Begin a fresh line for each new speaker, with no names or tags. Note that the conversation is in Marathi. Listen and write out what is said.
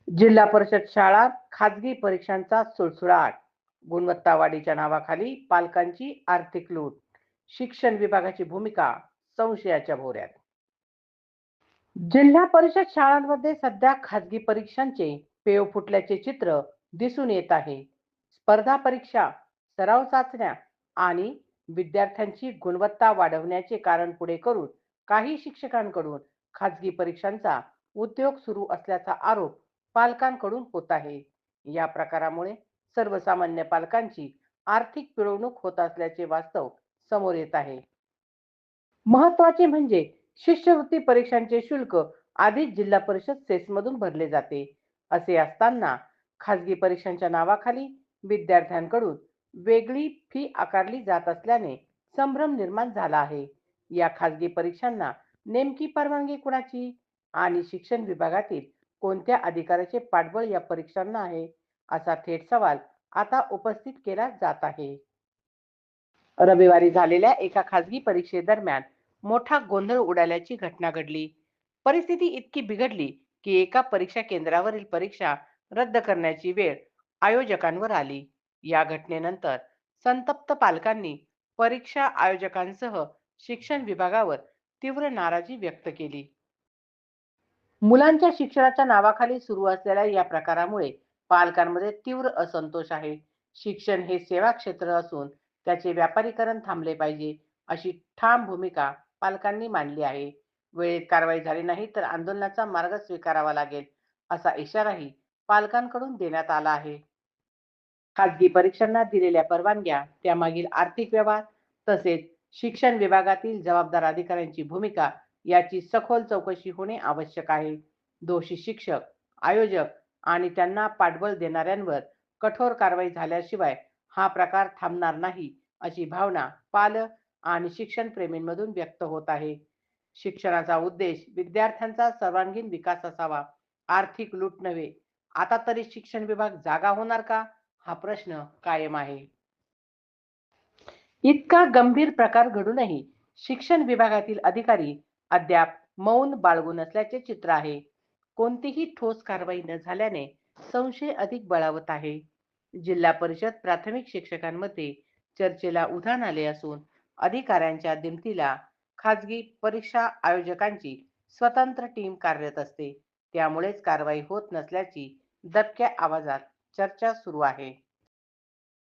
जिल्हा परिषद शाळा खाजगी परीक्षांचा सुळसुळाट, गुणवत्ता वाढीच्या नावाखाली पालकांची आर्थिक लूट, शिक्षण विभागाची भूमिका संशयाच्या भोवऱ्यात. जिल्हा परिषद शाळांमध्ये सध्या खाजगी परीक्षांचे पेव फुटल्याचे चित्र दिसून येत आहे. स्पर्धा परीक्षा, सराव चाचण्या आणि विद्यार्थ्यांची गुणवत्ता वाढवण्याचे कारण पुढे करून काही शिक्षकांकडून खाजगी परीक्षांचा उद्योग सुरू असल्याचा आरोप पालकांकडून होत आहे. या प्रकारामुळे सर्वसामान्य पालकांची आर्थिक पिळवणूक होत असल्याचे वास्तव समोर येत आहे. महत्वाचे म्हणजे शिष्यवृत्ती परीक्षांचे शुल्क आधीच जिल्हा परिषद सेसमधून भरले जाते. असे असताना खाजगी परीक्षांच्या नावाखाली विद्यार्थ्यांकडून वेगळी फी आकारली जात असल्याने संभ्रम निर्माण झाला आहे. या खाजगी परीक्षांना नेमकी परवानगी कुणाची आणि शिक्षण विभागातील कोणत्या अधिकाऱ्याचे पाठबळ या परीक्षांना आहे, असा थेट सवाल आता उपस्थित केला जात आहे. रविवारी झालेल्या एका खाजगी परीक्षेदरम्यान मोठा गोंधळ उडाल्याची घटना घडली. परिस्थिती इतकी बिघडली की एका परीक्षा केंद्रावरील परीक्षा रद्द करण्याची वेळ आयोजकांवर आली. या घटनेनंतर संतप्त पालकांनी परीक्षा आयोजकांसह शिक्षण विभागावर तीव्र नाराजी व्यक्त केली. मुलांच्या शिक्षणाच्या नावाखाली सुरू असलेल्या या प्रकारामुळे पालकांमध्ये तीव्र असंतोष आहे. शिक्षण हे सेवा क्षेत्र असून त्याचे व्यापारीकरण थांबले पाहिजे, अशी ठाम भूमिका पालकांनी मांडली आहे. वेळेत कारवाई झाली नाही तर आंदोलनाचा मार्ग स्वीकारावा लागेल, असा इशाराही पालकांकडून देण्यात आला आहे. खाजगी परीक्षांना दिलेल्या परवानग्या, त्यामागील आर्थिक व्यवहार, तसेच शिक्षण विभागातील जबाबदार अधिकाऱ्यांची भूमिका याची सखोल चौकशी होणे आवश्यक आहे. दोषी शिक्षक, आयोजक आणि त्यांना पाठबळ देणाऱ्यांवर कठोर कारवाई झाल्याशिवाय हा प्रकार थांबणार नाही, अशी भावना पालक आणि शिक्षण प्रेमींमधून व्यक्त होत आहे. शिक्षणाचा उद्देश विद्यार्थ्यांचा सर्वांगीण विकास असावा, आर्थिक लूट नव्हे. आता तरी शिक्षण विभाग जागा होणार का, हा प्रश्न कायम आहे. इतका गंभीर प्रकार घडूनही शिक्षण विभागातील अधिकारी अद्याप मौन बाळगून असल्याचे चित्र आहे. कोणतीही ठोस कारवाई न झाल्याने संशय अधिक बळावत आहे. जिल्हा परिषद प्राथमिक शिक्षकांमध्ये चर्चेला उधाण आले असून अधिकाऱ्यांच्या दिमतीला खाजगी परीक्षा आयोजकांची स्वतंत्र टीम कार्यरत असते. त्यामुळेच कारवाई होत नसल्याची दबक्या आवाजात चर्चा सुरू आहे.